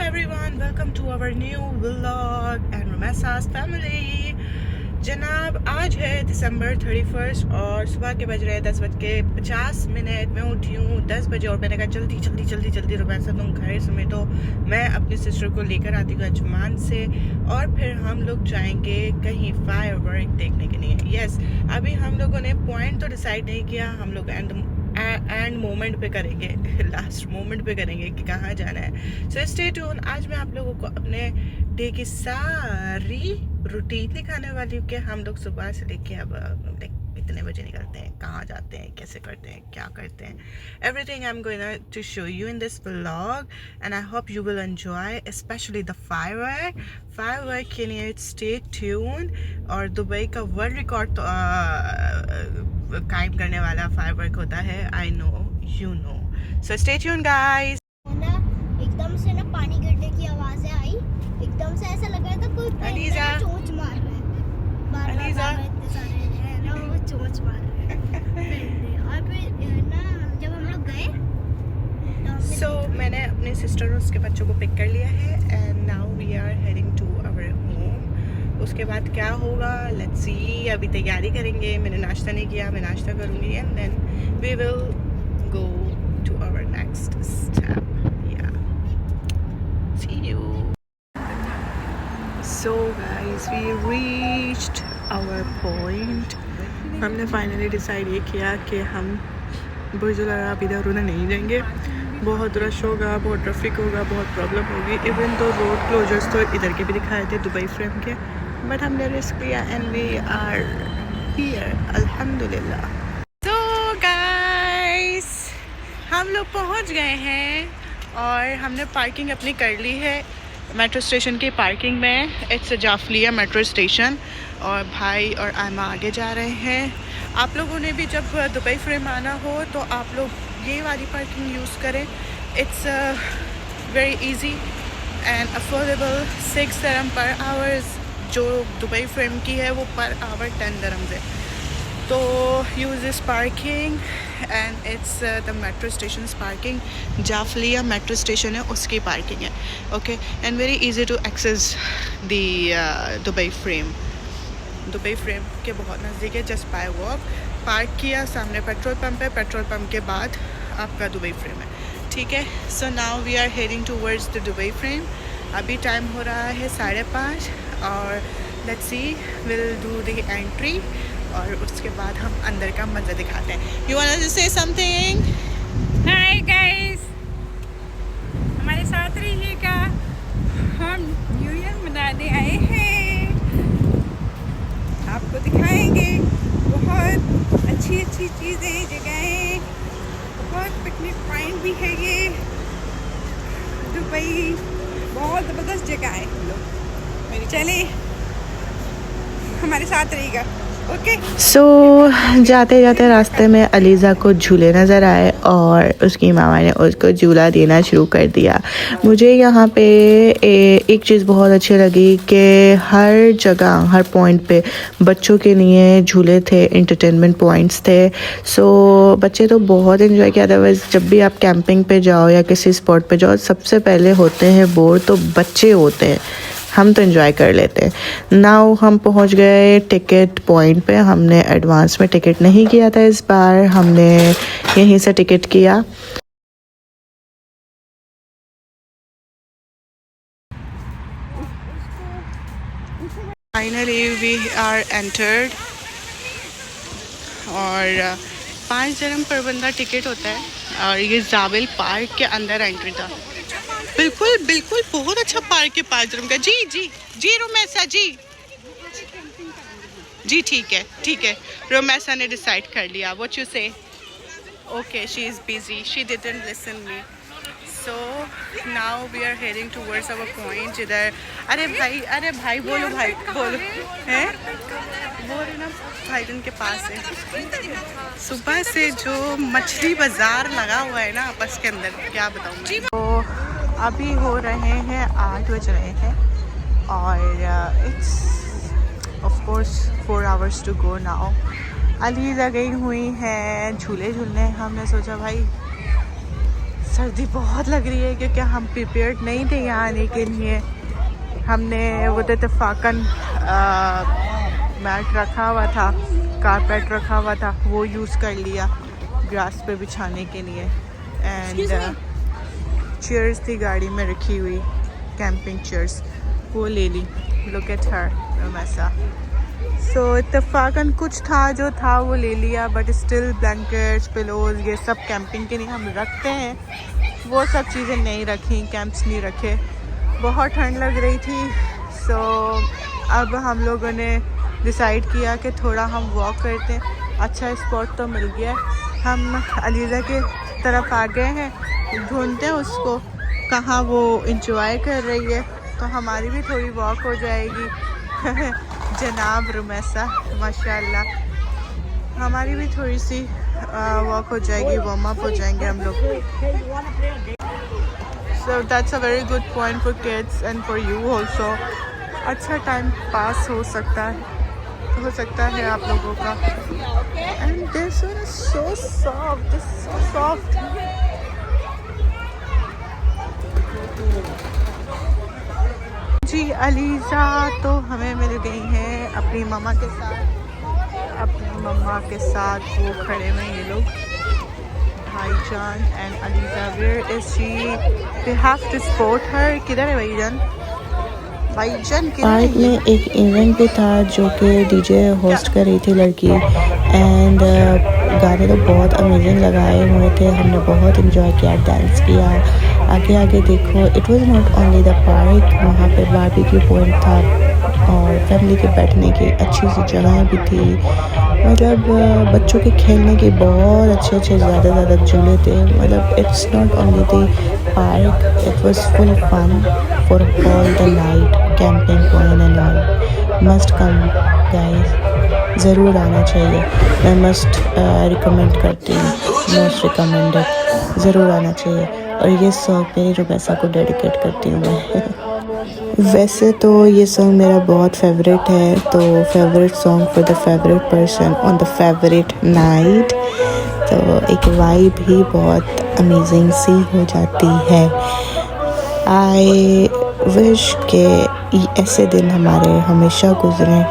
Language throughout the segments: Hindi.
everyone, welcome to our new vlog and Romessa's family। जनाब आज है दिसंबर 31 और सुबह के बज रहे हैं 10:50। मैं उठी हूँ 10 बजे और मैंने कहा जल्दी जल्दी जल्दी जल्दी रोमैसा तुम घर समेटो, मैं अपनी सिस्टर को लेकर आती हूँ अजमान से और फिर हम लोग जाएंगे कहीं फायरवर्क देखने के लिए। यस, अभी हम लोगों ने पॉइंट तो डिसाइड नहीं किया, हम लोग एंड मोमेंट पे करेंगे, लास्ट मोमेंट पे करेंगे कि कहाँ जाना है। सो स्टे ट्यून। आज मैं आप लोगों को अपने डे की सारी रूटीन दिखाने वाली हूँ कि हम लोग सुबह से लेके अब कितने बजे निकलते हैं, कहाँ जाते हैं, कैसे करते हैं, क्या करते हैं। Everything I am going to show you in this vlog and I hope you will enjoy, specially the firework के लिए स्टे ट्यून। और दुबई का वर्ल्ड रिकॉर्ड तो कायम करने वाला फायरवर्क होता है, I know you know. So stay tune guys. एकदम से ना पानी गिरने की आवाजें आई, एकदम से ऐसा लग रहा था कोई चोंच मार रहा है, बार-बार इतने सारे हैं ना वो चोंच मार रहे हैं। और फिर ना जब हम लोग गए सो मैंने अपने सिस्टर और उसके बच्चों को पिक कर लिया है and now we are heading to our home. उसके बाद क्या होगा लेट्स सी, अभी तैयारी करेंगे। मैंने नाश्ता नहीं किया, मैं नाश्ता करूँगी and then we will go to our next step. See you. So guys, we reached our point. हमने फाइनली डिसाइड ये किया कि हम बुर्ज अल अरब इधर उधर नहीं जाएंगे। बहुत रश होगा, बहुत ट्रैफिक होगा, बहुत प्रॉब्लम होगी। इवन तो रोड क्लोजर्स तो इधर के भी दिखाए थे दुबई फ्रेम के, बट हमने रिस्क लिया एंड वी आर हियर अल्हम्दुलिल्लाह। तो गाइस हम लोग पहुंच गए हैं और हमने पार्किंग अपनी कर ली है मेट्रो स्टेशन की पार्किंग में। इट्स जाफलिया मेट्रो स्टेशन और भाई और आयमा आगे जा रहे हैं। आप लोगों ने भी जब दुबई फ्रेम आना हो तो आप लोग ये वाली पार्किंग यूज़ करें। It's very easy and affordable. 6 dirham per hours जो दुबई फ्रेम की है वो पर आवर 10 dirhams है। तो use this parking and it's the metro station parking. Jafiliya metro station है उसकी पार्किंग है, okay. And very easy to access the Dubai frame के बहुत नज़दीक है। जस्ट बाय वॉक पार्क किया, सामने पेट्रोल पंप है, पेट्रोल पंप के बाद आपका दुबई फ्रेम है, ठीक है। So now we are heading towards the Dubai frame. अभी टाइम हो रहा है 5:30 और let's see will do the entry और उसके बाद हम अंदर का मज़ा दिखाते हैं। You want to say something? Hi guys, हमारे साथ रहिएगा, हम न्यू ईयर मनाने आए हैं। आपको दिखाएंगे बहुत अच्छी अच्छी चीज़ें, जगहें, बहुत पिकनिक पॉइंट भी है ये। दुबई बहुत ज़बरदस्त जगह है, चले हमारे साथ रहिएगा, ओके। सो जाते जाते रास्ते में अलीज़ा को झूले नज़र आए और उसकी मामा ने उसको झूला देना शुरू कर दिया। मुझे यहाँ पे एक चीज़ बहुत अच्छी लगी कि हर जगह हर पॉइंट पे बच्चों के लिए झूले थे, एंटरटेनमेंट पॉइंट्स थे। सो बच्चे तो बहुत एंजॉय किया। अदरवाइज़ जब भी आप कैंपिंग पे जाओ या किसी स्पॉट पे जाओ सबसे पहले होते हैं बोर तो बच्चे होते हैं, हम तो एंजॉय कर लेते हैं। नाउ हम पहुंच गए टिकट पॉइंट पे। हमने एडवांस में टिकट नहीं किया था इस बार, हमने यहीं से टिकट किया। फाइनली वी आर एंटर्ड और 5 dirham पर बंदा टिकट होता है और ये जाबिल पार्क के अंदर एंट्री था। बिल्कुल बिल्कुल बहुत अच्छा पार्क है 5 dirham का। जी जी जी रोमैसा जी ठीक है रोमैसा ने डिसाइड कर लिया। What you say? Okay, she is busy, she didn't listen me. So now we are heading towards our point. इधर अरे भाई बोलो हैं वो ना भाईजन के पास है। सुबह से जो मछली बाजार लगा हुआ है ना आपस के अंदर, क्या बताऊँ मैं। तो अभी हो रहे हैं 8 बज रहे हैं और it's of course 4 hours to go now. Aliza गई हुई हैं झूले झूलने। हमने सोचा भाई सर्दी बहुत लग रही है क्योंकि हम प्रिपेयर्ड नहीं थे यहाँ आने के लिए। हमने वो तो इत्तेफाकन मैट रखा हुआ था, कारपेट रखा हुआ था, वो यूज़ कर लिया ग्रास पे बिछाने के लिए। एंड चेयर्स थी गाड़ी में रखी हुई, कैंपिंग चेयर्स, वो ले ली। लुक एट हर ऐसा। सो इत्तेफाकन कुछ था जो था वो ले लिया, बट स्टिल ब्लैंकेट्स, पिलोज, ये सब कैंपिंग के लिए हम रखते हैं, वो सब चीज़ें नहीं रखी, कैंप्स नहीं रखे। बहुत ठंड लग रही थी। सो अब हम लोगों ने डिसाइड किया कि थोड़ा हम वॉक करते हैं। अच्छा स्पॉट तो मिल गया, हम अलीज़ा के तरफ आ गए हैं, ढूंढते हैं उसको कहाँ वो इंजॉय कर रही है, तो हमारी भी थोड़ी वॉक हो जाएगी। जनाब रुमैसा माशाल्लाह, हमारी भी थोड़ी सी वॉक हो जाएगी, वार्म अप हो जाएंगे हम लोग। So that's a very good point for kids and for you also. अच्छा टाइम पास हो सकता है आप लोगों का। And this one is so soft, so soft. जी अलीज़ा तो हमें मिल गई हैं अपनी मम्मा के साथ, वो खड़े हुए ये लोग, भाईजान and Aliza. Where is she? We have to spot her. किधर है भाईजान? पार्क में एक इवेंट भी था जो कि डीजे होस्ट कर रही थी लड़की, एंड गाने तो बहुत अमेजिंग लगाए हुए थे, हमने बहुत इंजॉय किया, डांस किया। आगे देखो, it was not only the park, वहाँ पे बारबेक्यू पॉइंट था और फैमिली के बैठने की अच्छी सी जगह भी थी, मतलब बच्चों के खेलने के बहुत अच्छे ज़्यादा झूले थे। मतलब it's not only the park, it was full fun for all the night, camping point and all. Must come guys, ज़रूर आना चाहिए, मैं मस्ट रिकमेंड करती हूँ, मोस्ट रिकमेंडेड, ज़रूर आना चाहिए। और ये सॉन्ग मेरी रुमैसा को डेडिकेट करती हूँ मैं। वैसे तो ये सॉन्ग मेरा बहुत फेवरेट है, तो favourite song for the favourite person on the favourite night, तो एक वाइब ही बहुत अमेजिंग सी हो जाती है। आई विश के ऐसे दिन हमारे हमेशा गुजरें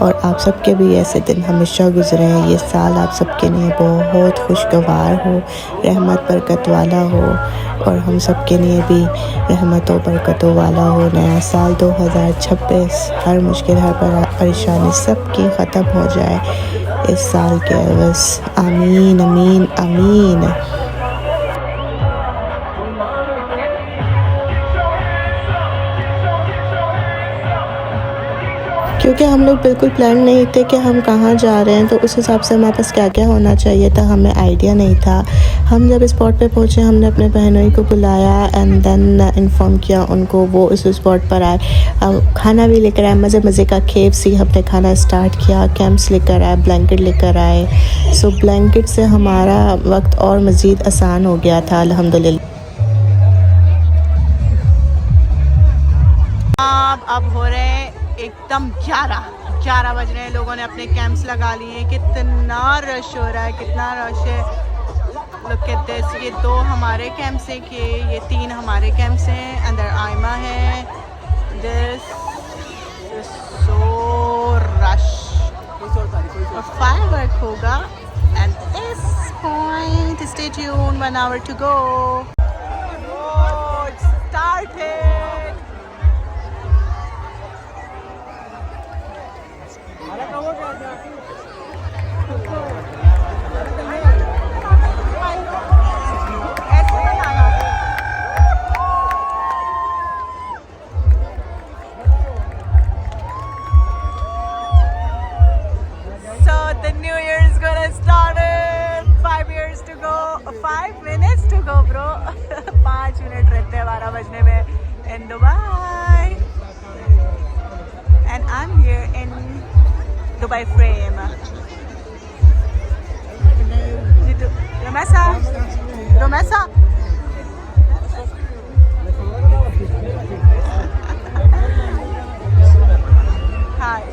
और आप सबके भी ऐसे दिन हमेशा गुजरें। ये साल आप सबके लिए बहुत खुशगवार हो, रहमत बरकत वाला हो, और हम सबके लिए भी रहमतों बरकतों वाला हो। नया साल 2026, हर मुश्किल, हर परेशानी सबकी ख़त्म हो जाए इस साल के बस। आमीन आमीन आमीन। क्योंकि हम लोग बिल्कुल प्लान नहीं थे कि हम कहाँ जा रहे हैं, तो उस हिसाब से हमारे पास क्या क्या होना चाहिए था हमें आइडिया नहीं था। हम जब स्पॉट पे पहुँचे, हमने अपने बहनों को बुलाया एंड देन इन्फॉर्म किया उनको, वो उस स्पॉट पर आए, खाना भी लेकर आए, मज़े का KFC हमने खाना स्टार्ट किया, कैंप्स लेकर आए, ब्लैंकेट लेकर आए। सो ब्लैंकेट से हमारा वक्त और मज़ीद आसान हो गया था अल्हम्दुलिल्लाह। अब हो रहे हैं एकदम 11 बज रहे हैं, लोगों ने अपने कैंप्स लगा लिए हैं। कितना रश हो रहा है, कितना रश है। लुक एट दिस, ये 2 हमारे कैंप्स हैं कि ये 3 हमारे कैंप्स हैं। अंदर आयमा है। This is so rush. और फायरवर्क होगा at this point. Stay tune, 1 hour to go. Oh, it's started. So the new year is gonna start in 5 years to go, 5 minutes to go, bro. 5 minute रहते हैं 12 बजने में in Dubai, and I'm here in Dubai Frame. Romesa. Hi.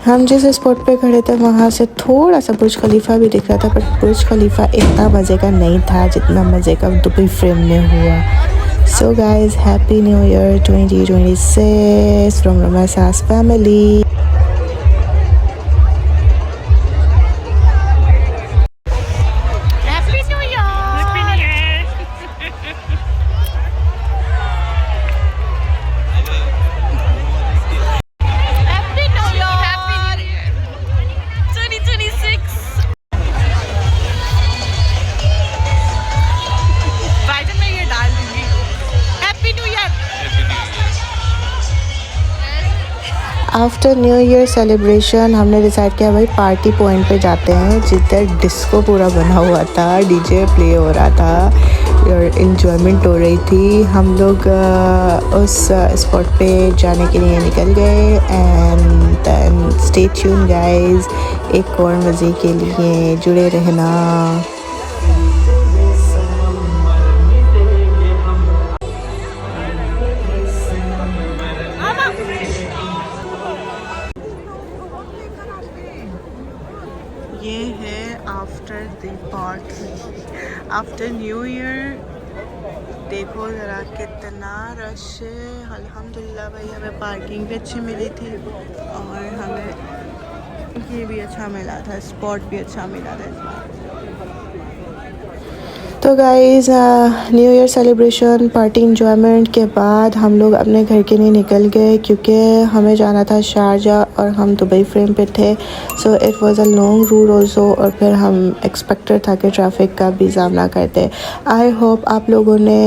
हम जिस स्पॉट पे खड़े थे वहाँ से थोड़ा सा बुर्ज खलीफा भी दिख रहा था, बट बुर्ज खलीफा इतना मज़े का नहीं था जितना मज़े का दुबई फ्रेम में हुआ। So guys, happy new year 2026 from रमासास family. After new year celebration हमने डिसाइड किया भाई पार्टी पॉइंट पे जाते हैं, जिधर डिस्को पूरा बना हुआ था, डीजे प्ले हो रहा था और इन्जॉयमेंट हो रही थी। हम लोग उस स्पॉट पे जाने के लिए निकल गए and then stay tune guys, एक और मज़े के लिए जुड़े रहना। ये है after the party, after new year. देखो ज़रा कितना रश है। अल्हम्दुलिल्लाह भाई हमें पार्किंग भी अच्छी मिली थी और हमें ये भी अच्छा मिला था, स्पॉट भी अच्छा मिला था इस बार। तो guys, new year celebration party enjoyment के बाद हम लोग अपने घर के लिए निकल गए, क्योंकि हमें जाना था शारजा और हम दुबई फ्रेम पे थे। So it was a long route also, और फिर हम एक्सपेक्टेड था कि ट्रैफिक का भी सामना करते। आई होप आप लोगों ने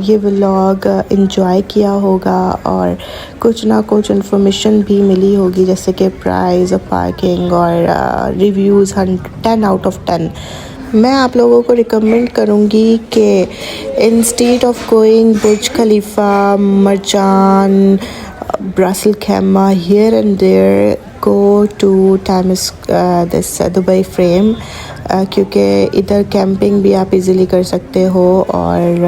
ये व्लॉग इंजॉय किया होगा और कुछ ना कुछ इन्फॉर्मेशन भी मिली होगी, जैसे कि प्राइस और पार्किंग और रिव्यूज़ 10 आउट ऑफ 10। मैं आप लोगों को रिकमेंड करूँगी कि instead of going Burj Khalifa, Marjan, Ras Al Khaimah here and there, go to times this Dubai frame, क्योंकि इधर कैंपिंग भी आप इजीली कर सकते हो और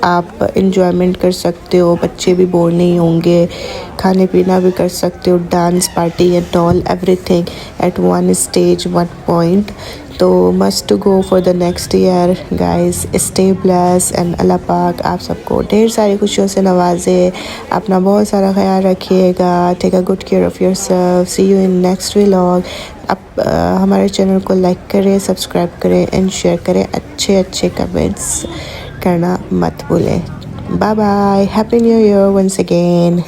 आप इंजॉयमेंट कर सकते हो, बच्चे भी बोर नहीं होंगे, खाने पीना भी कर सकते हो, dance party and all everything at one stage one point. तो must to go for the next year guys. Stay bless and Allah पाक आप सबको ढेर सारी खुशियों से नवाजे। अपना बहुत सारा ख्याल रखिएगा। Take a good care of yourself. See you in next vlog. आप हमारे चैनल को लाइक करें, सब्सक्राइब करें एंड शेयर करें। अच्छे कमेंट्स करना मत भूलें। Bye bye, happy new year once again.